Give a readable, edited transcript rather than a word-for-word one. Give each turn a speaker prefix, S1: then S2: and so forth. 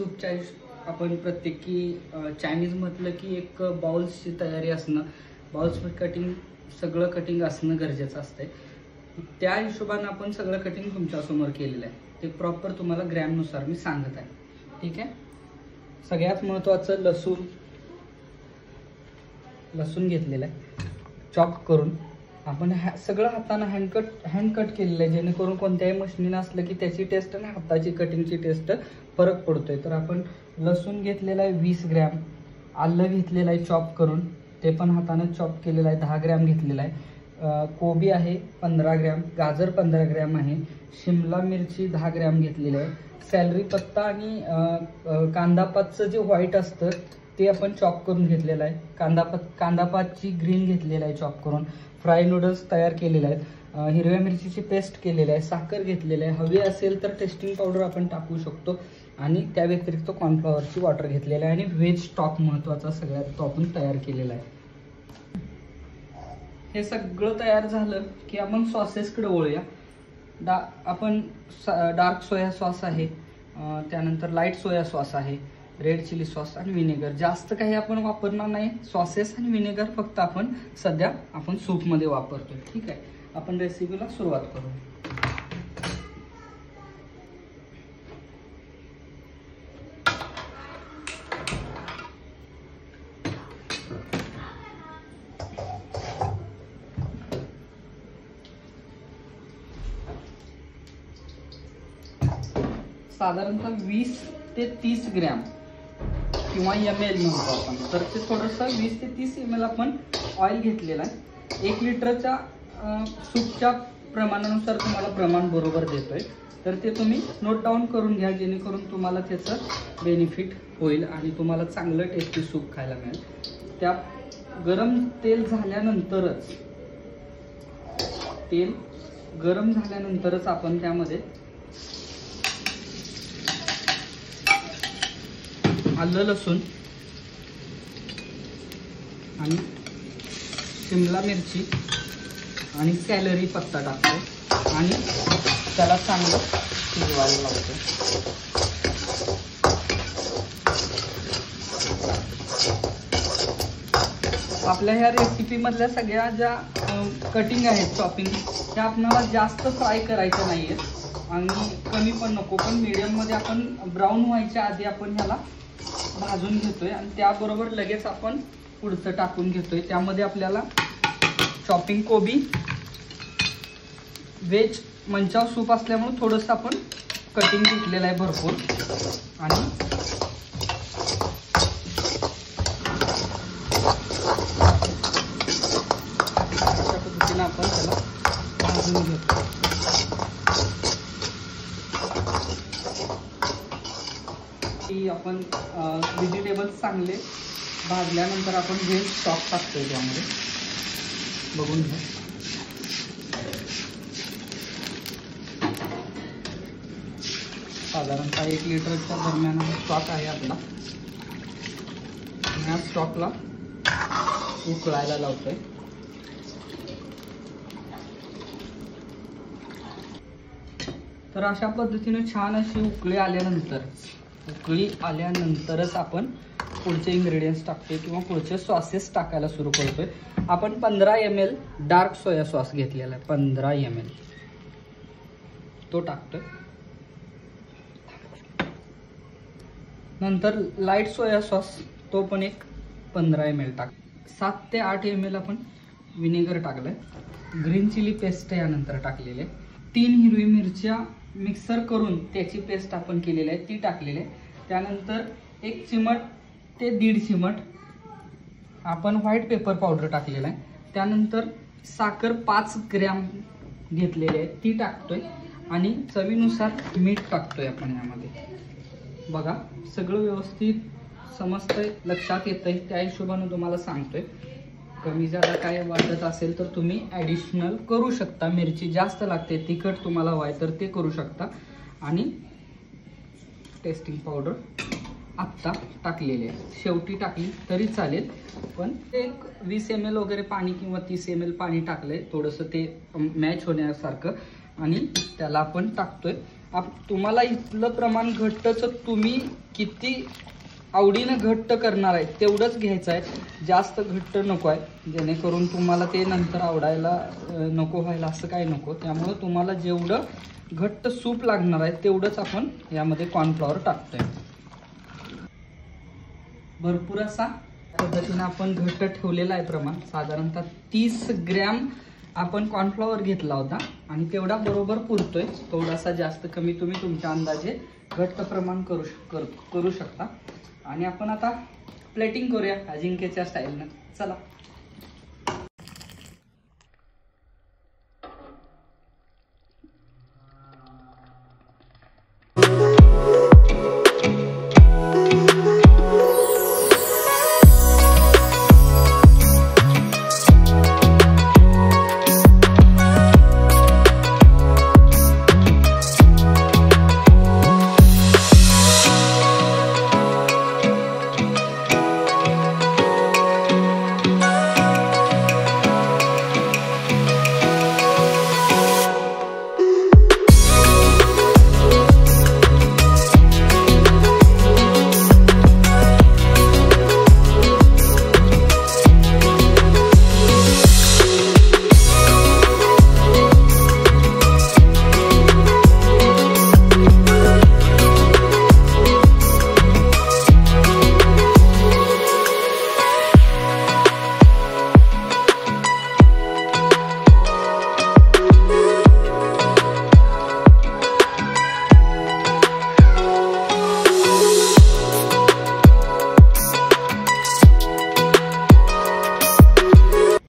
S1: सूपच्या आपण प्रत्येकी चायनीज म्हटलं की एक बाउल्सची तयारी असणं, बाउल्स कटिंग सगळं कटिंग असणं गरजेचं असतंय. त्या हिशोबाने आपण सगळं कटिंग तुमच्यासमोर केलेलं आहे. ते प्रॉपर तुम्हाला ग्रॅमनुसार मी सांगत आहे. ठीक आहे. सगळ्यात महत्त्वाचं लसूण घेतलेलं आहे चॉप करून. आपण सगळं हाताने हँड कट केलेलं आहे, जेणेकरून कोणत्याही मशीन असलं की त्याची टेस्ट आणि हाताची कटिंगची टेस्ट फरक पडतोय. तर आपण लसूण घेतलेला आहे 20 ग्रॅम, आलं घेतलेलं आहे चॉप करून, ते पण हाताने चॉप केलेलं आहे 10 ग्रॅम घेतलेला आहे. कोबी आहे 15 ग्रॅम, गाजर 15 ग्रॅम आहे, शिमला मिरची 10 ग्रॅम घेतलेली आहे, सॅलरी पत्ता आणि कांदापातचं जे व्हाईट असतं ते आपण चॉप करून घेतलेलं आहे. कांदापातची ग्रीन घेतलेलं आहे चॉप करून. फ्राय नूडल्स तयार केलेले आहेत. हिरव्या मिरचीची पेस्ट केलेली आहे, साखर घेतलेली आहे. हवी असेल तर टेस्टिंग पावडर आपण टाकू शकतो. आणि त्या व्यतिरिक्त कॉर्नफ्लॉवरची वॉटर घेतलेलं आहे. आणि व्हेज स्टॉक महत्त्वाचा सगळ्यात तो आपण तयार केलेला आहे. हे सगळं तयार झालं की आपण सॉसेसकडे वळूया. आपण डार्क सोया सॉस आहे, त्यानंतर लाईट सोया सॉस आहे, रेड चिली सॉस आणि विनेगर. जास्त काही आपण वापरणार नाही. सॉसेस आणि विनेगर फक्त आपण सध्या सूपमध्ये वापरतोय. ठीक आहे. आपण रेसिपीला सुरुवात करू. साधारणतः 20 ते 30 ग्रॅम किंवा ml म्हणतो आपण, तर ते थोडंसं 20 ते 30 ml आपण ऑइल घेतलेलं आहे. 1 लिटरच्या सूपच्या प्रमाणानुसार तुम्हाला प्रमाण बरोबर देतोय, तर ते तुम्ही नोट डाऊन करून घ्या, जेणेकरून तुम्हाला त्याचं बेनिफिट होईल आणि तुम्हाला चांगलं टेस्टी सूप खायला मिळेल. त्या गरम तेल गरम झाल्यानंतरच आपण त्यामध्ये आलं, लसूण आणि शिमला मिरची आणि सॅलरी पत्ता टाकतो आणि त्याला चांगलं शिजवायला लावतो. आपल्या ह्या रेसिपीमधल्या सगळ्या ज्या कटिंग आहेत, चॉपिंग, त्या आपल्याला जास्त फ्राय करायच्या नाही आहेत आणि कमी पण नको, पण मीडियममध्ये आपण ब्राऊन व्हायच्या आधी आपण ह्याला भाजून घेतोय आणि त्याबरोबर लगेच आपण पुढचं टाकून घेतोय. त्यामध्ये आपल्याला चॉपिंग कोबी, व्हेज मंचाव सूप असल्यामुळे थोडंसं आपण कटिंग घेतलेलं आहे भरपूर आणि अशा पद्धतीने आपण त्याला भाजून घेतो. आपण व्हेजिटेबल्स चांगले भाजल्यानंतर आपण व्हेज स्टॉक टाकतोय त्यामध्ये, बघून घ्या. साधारणतः 1 लिटरच्या दरम्यान हा स्टॉक आहे आपला. ह्या स्टॉकला उकळायला लावतोय. तर अशा पद्धतीने छान अशी उकळी आल्यानंतरच आपण पुढचे इन्ग्रेडियंट्स टाकतोय किंवा पुढचे सॉसेस टाकायला सुरू करतोय. आपण 15 ml डार्क सोया सॉस घेतलेला आहे, 15 ml तो टाकतोय. नंतर लाईट सोया सॉस तो पण एक 15 ml टाक. 7 ते 8 ml आपण विनेगर टाकलंय. ग्रीन चिली पेस्ट यानंतर टाकलेले. 3 हिरवी मिरच्या मिक्सर करून त्याची पेस्ट आपण केलेली आहे ती टाकलेली आहे. त्यानंतर 1 चिमट ते 1.5 चिमट आपण व्हाईट पेपर पावडर टाकलेला आहे. त्यानंतर साखर 5 ग्रॅम घेतलेली आहे ती टाकतोय आणि चवीनुसार मीठ टाकतोय आपण यामध्ये. बघा सगळं व्यवस्थित समजतंय, लक्षात येतंय, त्या हिशोबाने तुम्हाला सांगतोय. कमी जादा काय वाटत असेल तर तुम्ही ॲडिशनल करू शकता. मिरची जास्त लागते, तिखट तुम्हाला हवंय तर ते करू शकता. आणि टेस्टिंग पावडर आत्ता टाकलेली आहे, शेवटी टाकली तरी चालेल, पण एक 20 ml वगैरे पाणी किंवा 30 ml पाणी टाकलंय थोडंसं ते मॅच होण्यासारखं आणि त्याला आपण टाकतोय तुम्हाला इथलं प्रमाण घट्टच तुम्ही किती आवडीनं घट्ट करणार आहे तेवढंच घ्यायचं आहे, जास्त घट्ट नको आहे, जेणेकरून तुम्हाला ते नंतर आवडायला नको व्हायला असं काही नको. त्यामुळे तुम्हाला जेवढं घट्ट सूप लागणार आहे तेवढंच आपण यामध्ये कॉर्नफ्लॉवर टाकतोय. भरपूर असा पद्धतीने आपण घट्ट ठेवलेला आहे प्रमाण. साधारणतः 30 ग्रॅम आपण कॉर्नफ्लॉवर घेतला होता आणि तेवढा बरोबर पुरतोय. थोडासा जास्त कमी तुम्ही तुमच्या अंदाजे घट्ट प्रमाण करू शकता. आणि आपण आता प्लेटिंग करूया अजिंक्यच्या स्टाईलनं. चला.